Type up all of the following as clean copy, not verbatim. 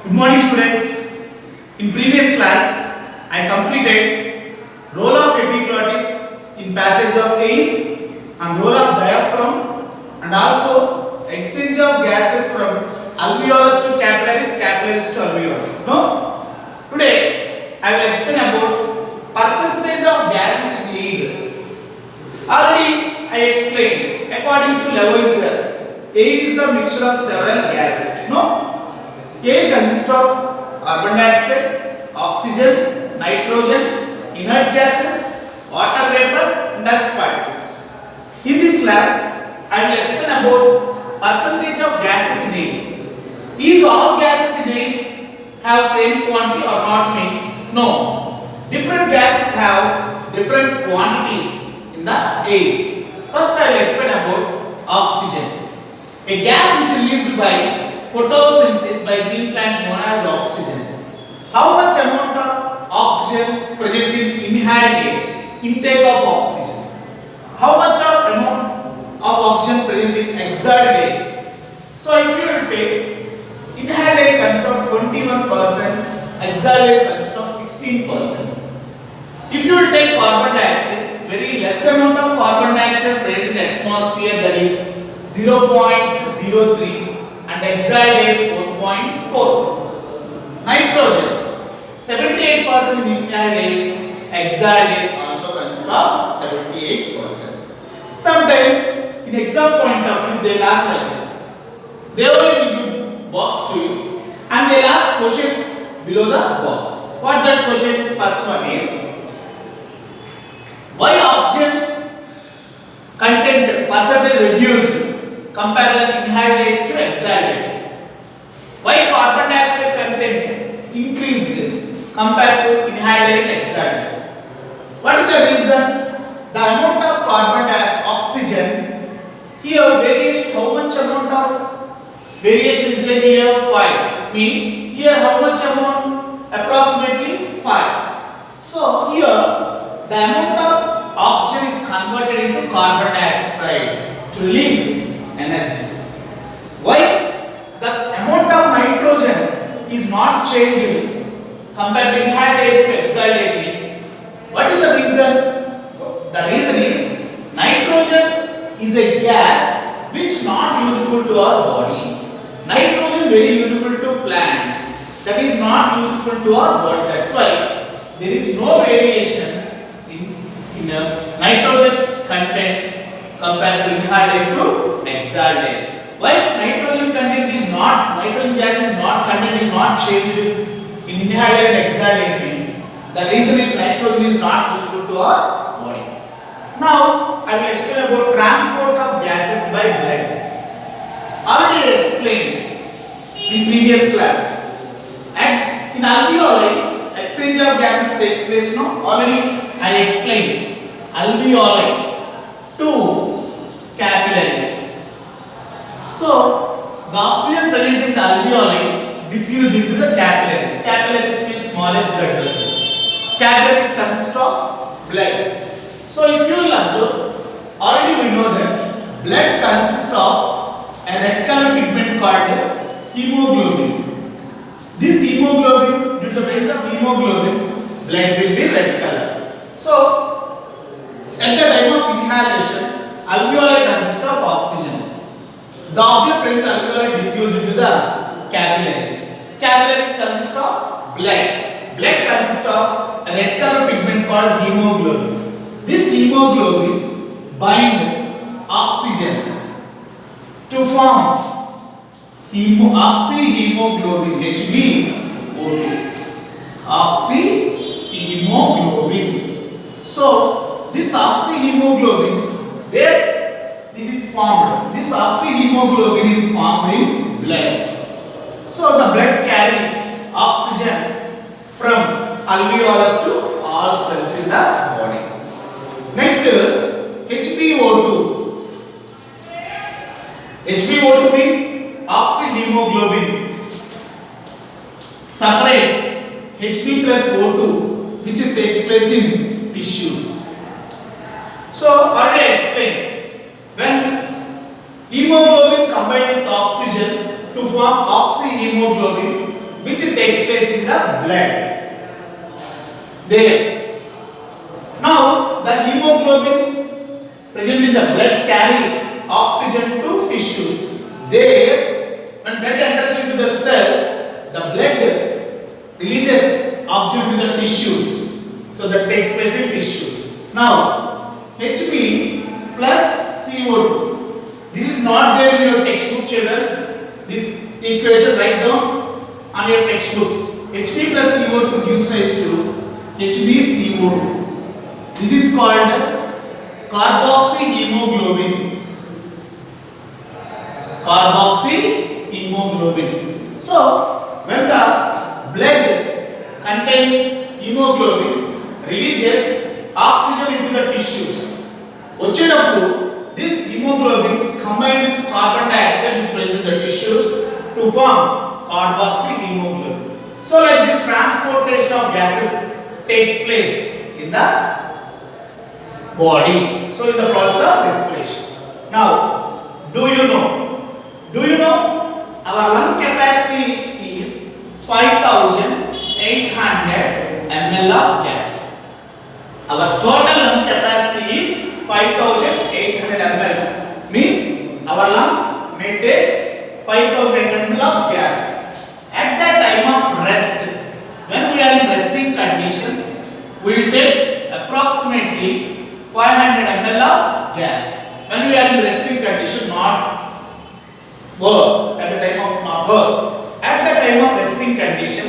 Good morning students. In previous class, I completed role of epiglottis in passage of air and role of diaphragm and also exchange of gases from alveolus to capillaries, capillaries to alveolus. No? Today, I will explain about percentage of gases in air. Already I explained according to Lavoisier, air is the mixture of several gases. No? Air consists of carbon dioxide, oxygen, nitrogen, inert gases, water vapor, and dust particles. In this class, I will explain about percentage of gases in air. Is all gases in air have same quantity or not means? No. Different gases have different quantities in the air. First, I will explain about oxygen. A gas which is released by photosynthesis by green plants known as oxygen. How much amount of oxygen present in inhaled air? Intake of oxygen. How much of amount of oxygen present in exhaled air? So if you will take inhaled air consists of 21%, exhaled air consists of 16%. If you will take carbon dioxide, very less amount of carbon dioxide present in the atmosphere, that is 0.03, and exhaled air 4.4. Nitrogen 78% in inhaled air, exhaled air also consists of 78%. Sometimes in exam point of view they will ask like this. They only give box to you and they will ask questions below the box. What that questions? First one is, why oxygen content percentage reduced compared to inhaled air to exhaled air? Why carbon dioxide content increased compared to inhaled air and exhaled air? What is the reason? The amount of carbon dioxide, oxygen, here variation, how much amount of variation is there here? 5. Means here how much amount? Approximately 5. So here the amount of oxygen is converted into carbon dioxide to release energy. Why? The amount of nitrogen is not changing compared to inhaled air to exhaled air means. What is the reason? The reason is nitrogen is a gas which not useful to our body. Nitrogen very useful to plants. That is not useful to our body. That's why there is no variation in nitrogen content compared to inhaled air to exhaled air. Why nitrogen content is not, nitrogen gas is not, content is not changed in inhaled air and exhaled air means. The reason is nitrogen is not useful to our body. Now I will explain about transport of gases by blood. Already I explained in previous class. And in alveoli, exchange of gases takes place. No, already I explained. Alveoli to capillaries. So the oxygen present in the alveoli diffuse into the capillaries. Capillaries means smallest blood vessels. Capillaries consist of blood. So if you will observe, already we know that blood consists of a red color pigment called hemoglobin. This hemoglobin, due to the presence of hemoglobin, blood will be red color. So at the time of inhalation, alveoli consist of oxygen. The oxygen present in the alveoli diffuse into the capillaries. Capillaries consist of blood. Blood consists of a red color pigment called hemoglobin. This hemoglobin bind oxygen to form oxyhemoglobin HbO2. Oxyhemoglobin. So this oxyhemoglobin, where this is formed, this oxyhemoglobin is formed in blood. So the blood carries oxygen from alveolus to all cells in the body. Next, HbO2. HbO2 means oxyhemoglobin. Separate Hb plus O2 which takes place in tissues. So already I explained, when hemoglobin combined with oxygen to form oxyhemoglobin, which takes place in the blood. There. Now the hemoglobin present in the blood carries oxygen to tissues. There, when blood enters into the cells, the blood releases oxygen to the tissues. So that takes place in tissues. Now Hb plus CO2. This is not there in your textbook, children. This equation write down on your textbooks. Hb plus CO2 gives rise to HbCO2. This is called carboxyhemoglobin. Carboxyhemoglobin. So when the blood contains hemoglobin, releases oxygen into the tissues. వచ్చేటప్పుడు this hemoglobin combined with carbon dioxide is present in the tissues to form carboxyhemoglobin. So like this transportation of gases takes place in the body. So in the process of respiration. Now, do you know our lung capacity is 5,800 ml of gas. Our total lung capacity is 5,800 ml. Means our lungs may take 5,800 ml of gas. At the time of rest, when we are in resting condition, we will take approximately 500 ml of gas. When we are in resting condition, not work, at the time of not work, at the time of resting condition,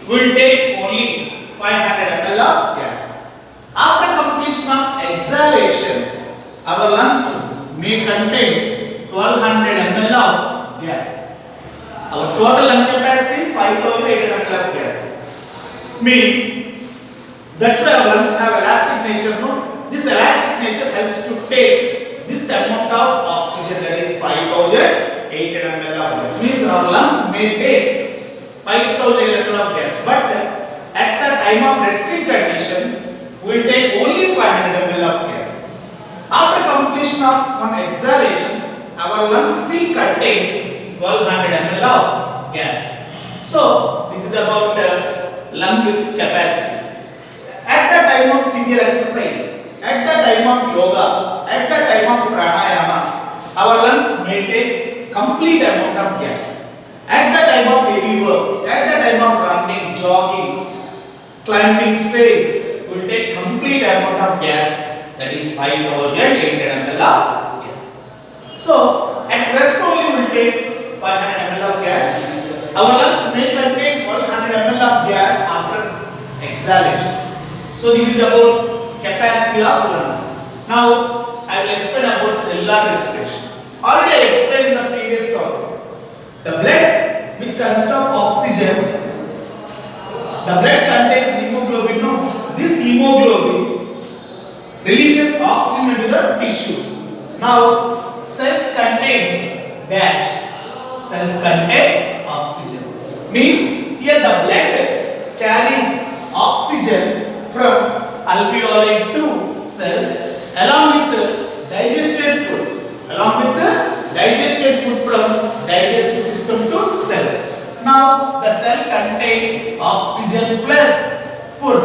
we will take only 500 ml of gas. After completion of exhalation, our lungs may contain 1200 ml of gas. Our total lung capacity is 5,800 ml of gas. Means that's why our lungs have elastic nature. No? This elastic nature helps to take this amount of oxygen, that is 5,800 ml of gas. Means our lungs may take 5,800 ml of gas, but at the time of resting condition, we will take only 500 ml of gas. After completion of one exhalation, our lungs still contain 1200 ml of gas. So this is about lung capacity. At the time of severe exercise, at the time of yoga, at the time of pranayama, our lungs may take complete amount of gas. At the time of heavy work, at the time of running, jogging, climbing stairs, we will take complete amount of gas, that is 5,800 ml of gas. So at rest only we will take 500 ml of gas. Our lungs may contain 100 ml of gas after exhalation. So this is about capacity of lungs. Now I will explain about cellular respiration. Already I explained in the previous topic. The blood which consists of oxygen, the blood contains hemoglobin. No, this hemoglobin releases oxygen into the tissue. Now cells contain dash. Cells contain oxygen. Means here the blood carries oxygen from alveoli to cells along with the digested food. Along with the digested food from digestive system to cells. Now the cell contains oxygen plus food.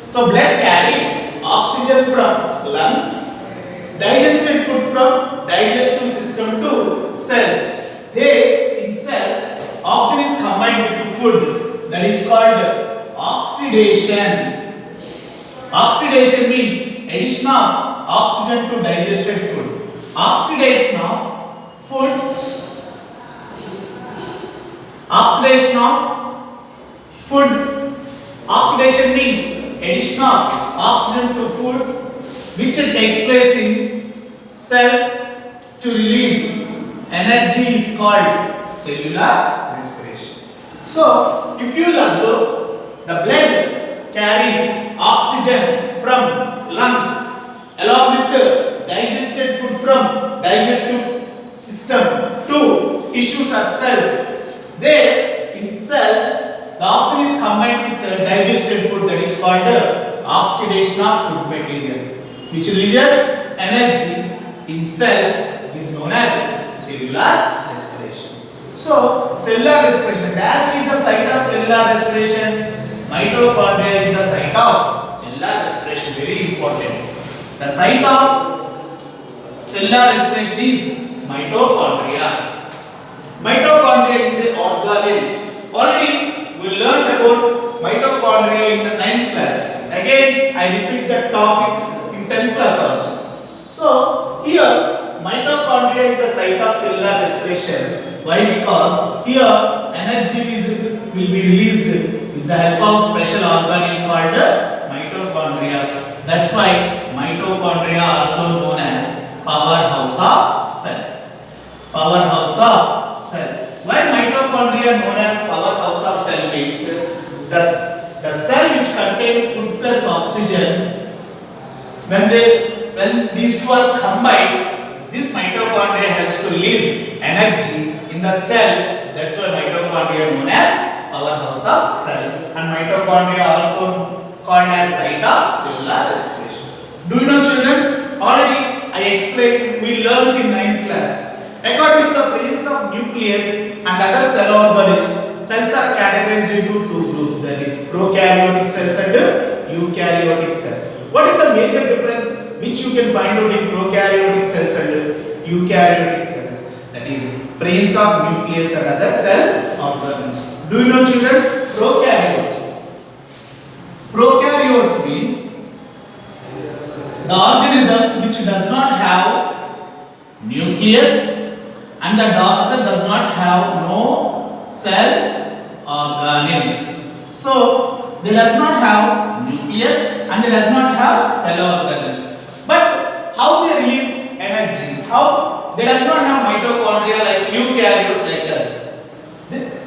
So blood carries oxygen from lungs, digested food from digestive system to cells. There in cells, oxygen is combined with the food. That is called oxidation. Oxidation means addition of oxygen to digested food. Oxidation of food. Oxidation of food. Oxidation means addition of oxygen to food which takes place in cells to release energy is called cellular respiration. So if you will observe, the blood carries oxygen from lungs along with the digested food from digestive system to tissues or cells. There in cells, the oxygen is combined with the digested food, that is called oxidation of food material, which releases energy in cells, is known as cellular respiration. So cellular respiration. Dash is the site of cellular respiration. Mitochondria is the site of cellular respiration. Very important. The site of cellular respiration is mitochondria. Mitochondria is a organelle. Already we learned about mitochondria in the 9th class. Again, I repeat the topic in 10th class also. So here mitochondria is the site of cellular respiration. Why? Because here energy will be released with the help of special organelle called mitochondria. That's why mitochondria also known as powerhouse of cell. Powerhouse of cell. Why mitochondria known as powerhouse of cell means the cell which contains food plus oxygen, when these two are combined, this mitochondria helps to release energy in the cell. That's why mitochondria known as powerhouse of cell, and mitochondria also called as site of cellular respiration. Do you know, children? Already I explained, we learned in 9th class. According to the presence of nucleus and other cell organelles, cells are categorized into two groups, that is prokaryotic cells and eukaryotic cells. What is the major difference which you can find out in prokaryotic cells and eukaryotic cells? That is presence of nucleus and other cell organelles. Do you know, children? Prokaryotes. Prokaryotes means the organisms which does not have nucleus and the organ does not have no cell organelles. So they does not have nucleus and they does not have cell organelles. But how they release energy? How they does not have mitochondria like eukaryotes like us.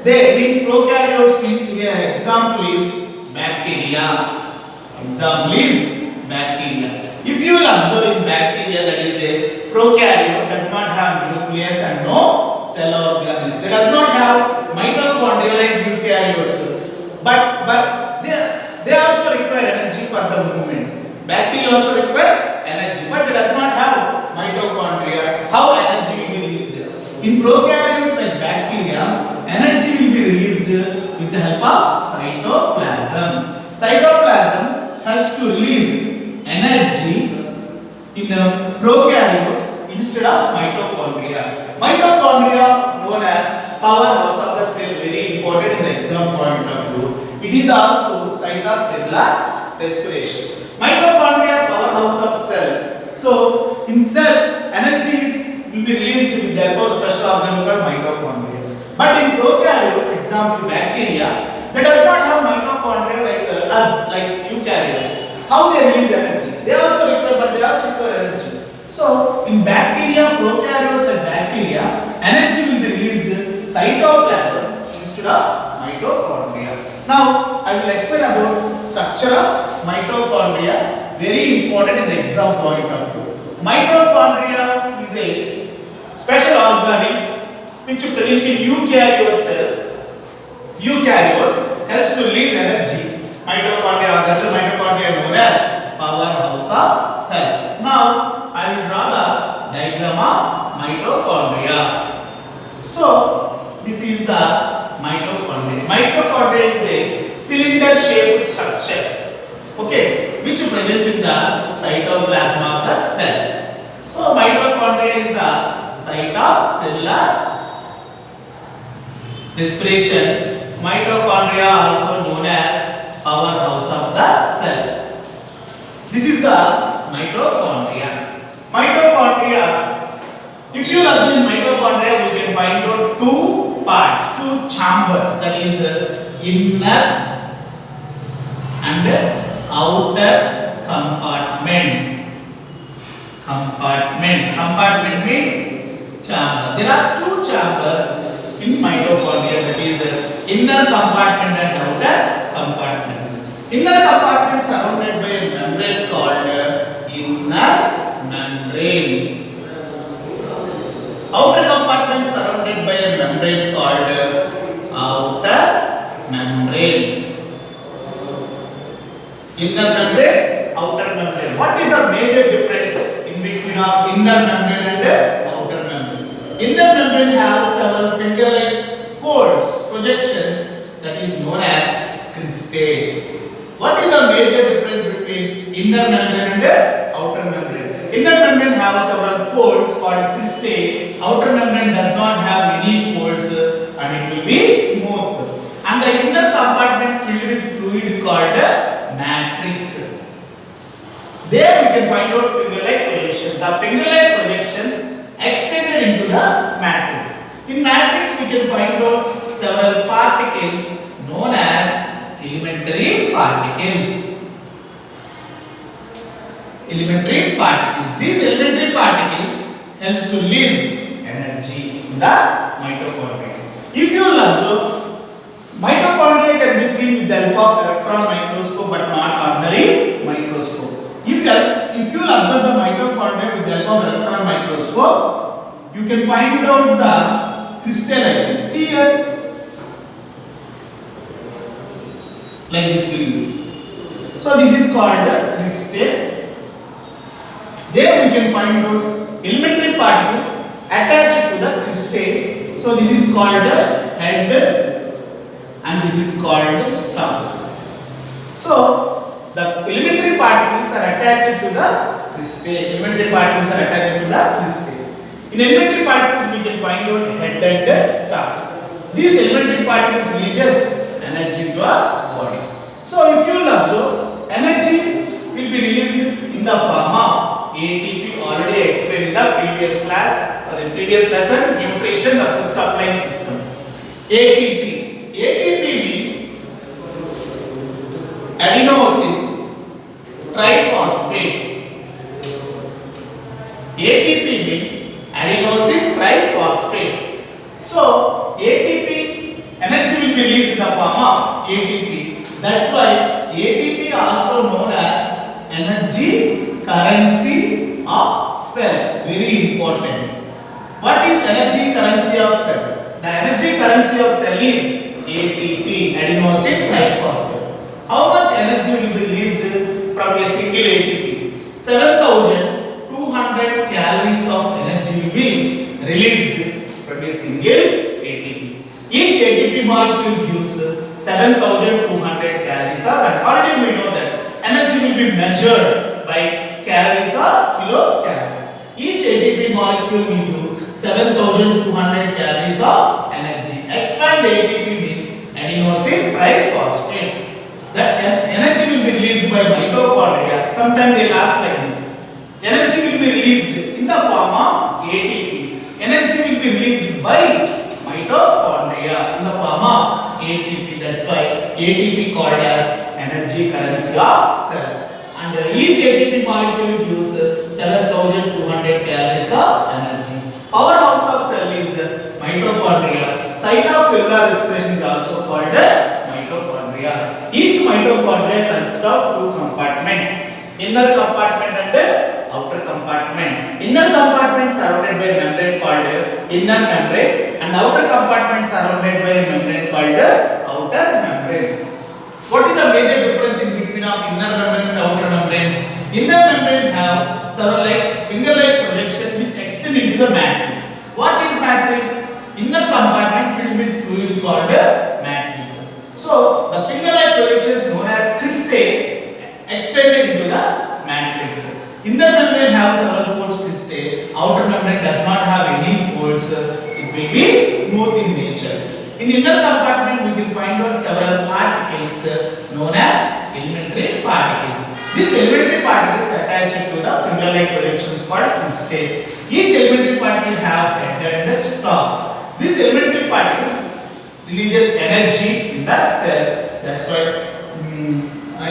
They means prokaryotes means here example is bacteria. Example is bacteria. If you will observe in bacteria, that is a prokaryote does not have nucleus and no cell organelles. They does not have mitochondria like eukaryotes. But they also require energy for the movement. Bacteria also require energy, but they does not have mitochondria. How energy will be released? In prokaryotes like bacteria, energy will be released with the help of cytoplasm. Cytoplasm helps to release energy in prokaryotes instead of mitochondria. Mitochondria known as powerhouse of the cell, very important in the exam point of view. It is also site of cellular respiration. Mitochondria powerhouse of cell. So in cell, energy will be released with the help of special organ called mitochondria. But in prokaryotes, example bacteria, they does not have mitochondria like us, like eukaryotes. How they release energy? They also require, but they also require energy. So in bacteria, prokaryotes like bacteria, energy will be released cytoplasm instead of mitochondria. Now I will explain about structure of mitochondria. Very important in the exam point of view. Mitochondria is a special organelle which is present in eukaryote cells. Eukaryotes helps to release energy. Mitochondria, that's why mitochondria known as powerhouse of cell. Now I will draw the diagram of mitochondria. So this is the mitochondria. Mitochondria is a cylinder shaped structure, okay, which is present in the cytoplasm of the cell. So mitochondria is the site of cellular respiration. Mitochondria also known as powerhouse of the cell. This is the mitochondria. Mitochondria, if you look in mitochondria, we can find out two parts, two chambers, that is inner and outer compartment. Compartment means chamber. There are two chambers in mitochondria, that is inner compartment and outer compartment. Inner compartment surrounded by a membrane called inner membrane. Outer compartment surrounded by a membrane called outer membrane. Inner membrane, outer membrane. What is the major difference in between of inner membrane and outer membrane? Inner membrane has several finger-like folds projections that is known as cristae. What is the major difference between inner membrane and outer membrane? Inner membrane has several folds called cristae. Outer membrane does not have any folds and it will be smooth. And the inner compartment filled with fluid called matrix. There we can find out finger-like projections. The finger-like projections extended into the matrix. In matrix we can find out several particles known as elementary particles. Elementary particles. These elementary particles helps to release energy in the mitochondria. If you will observe, mitochondria can be seen with the help of electron microscope but not ordinary microscope. If you will observe the mitochondria with the help of electron microscope, you can find out the crystal like this. See here, like this will be. So this is called the crystal. There we can find out elementary particles attached to the cristae. So this is called the head and this is called the stalk. So the elementary particles are attached to the cristae. Elementary particles are attached to the cristae. In elementary particles we can find out head and stalk. These elementary particles releases energy to our body. So if you will observe, energy will be released in the form of ATP, already explained in the previous class or the previous lesson, nutrition, the food supply system. ATP. ATP means adenosine triphosphate. ATP means adenosine triphosphate. So ATP energy will be released in the form of ATP. That's why ATP also known as energy currency of cell. Very important. What is energy currency of cell? The energy currency of cell is ATP, adenosine triphosphate. How much energy will be released from a single ATP? 7,200 calories of energy will be released from a single ATP. Each ATP molecule gives 7,200 calories of, and already we know that energy will be measured by calories or kilocalories. Each ATP molecule will give 7,200 calories of energy. Expand ATP means adenosine triphosphate. That energy will be released by mitochondria. Sometimes they ask like this. Energy will be released in the form of ATP. Energy will be released by mitochondria in the form of ATP. That's why ATP called as energy currency of cell. And each ATP molecule gives 7,200 calories of energy. Powerhouse of cell is mitochondria. Site of cellular respiration is also called mitochondria. Each mitochondria consists of two compartments, inner compartment and outer compartment. Inner compartment surrounded by a membrane called inner membrane and outer compartment surrounded by a membrane called outer membrane. What is the major difference in between of inner membrane and outer membrane? Inner membrane have several like finger-like projection which extend into the matrix. What is matrix? Inner compartment filled with fluid called matrix. So the finger-like projections known as cristae extended into the matrix. Inner membrane have several folds cristae. Outer membrane does not have any folds. It will be smooth in nature. In inner compartment we can find out several particles known as elementary particles. These elementary particles attached to the finger-like projections called cristae. Each elementary particle have head and stalk. These elementary particles releases energy in the cell. That's why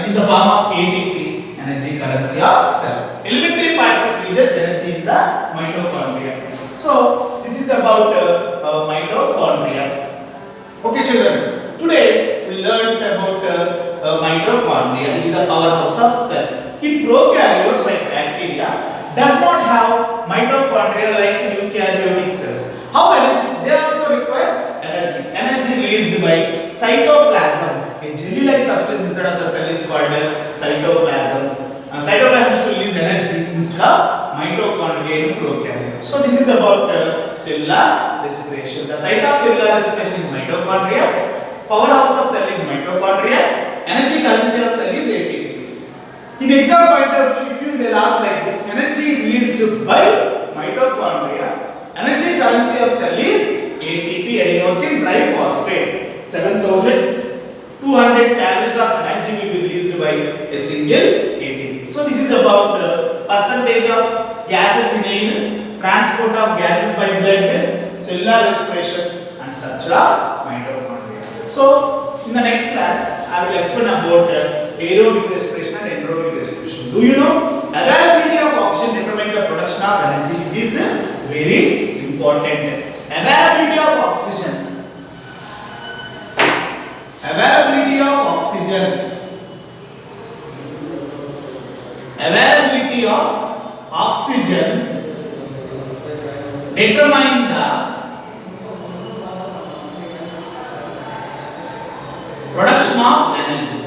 in the form of ATP, energy currency of cell. Elementary particles releases energy in the mitochondria. So this is about mitochondria. Okay children, today we learned about mitochondria. It is a powerhouse of cell. In prokaryotes like bacteria does not have mitochondria like eukaryotic cells. However, they also require energy. Energy released by cytoplasm. A jelly-like substance inside of the cell is called cytoplasm. Cytoplasm is to release energy instead of mitochondria in prokaryotes. So this is about cellular respiration. The site of cellular respiration is mitochondria. by a single ATP. So this is about the percentage of gases in air, transport of gases by blood, cellular respiration and structure of mitochondria. So in the next class I will explain about aerobic respiration and anaerobic respiration. Do you know availability of oxygen determines the production of energy? This is very important. Availability of oxygen. Availability of oxygen. Availability of oxygen determine the production of energy.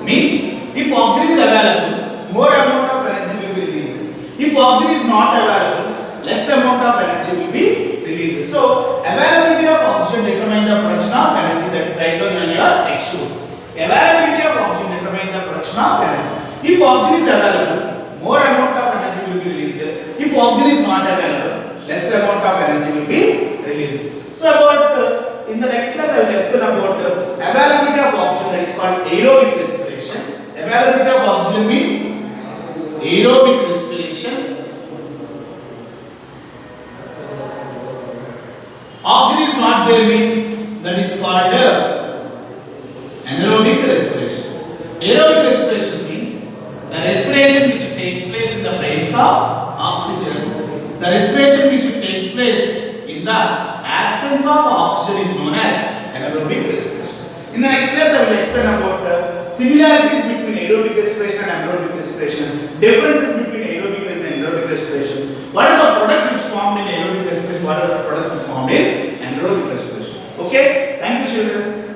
Means if oxygen is available, more amount of energy will be released. If oxygen is not available, less amount of energy will be released. So availability of oxygen determine the production of energy. That write down on your textbook. Availability of oxygen determine the production of energy. If oxygen is available, more amount of energy will be released. If oxygen is not available, less amount of energy will be released. So about in the next class I will explain about availability of oxygen, that is called aerobic respiration. Availability of oxygen means aerobic respiration. Oxygen is not there means that is called anaerobic respiration. Aerobic respiration means the respiration which takes place in the presence of oxygen. The respiration which takes place in the absence of oxygen is known as anaerobic respiration. In the next class I will explain about similarities between aerobic respiration and anaerobic respiration, differences between aerobic and anaerobic respiration, what are the products which formed in aerobic respiration, what are the products which formed in anaerobic respiration. Okay, thank you children.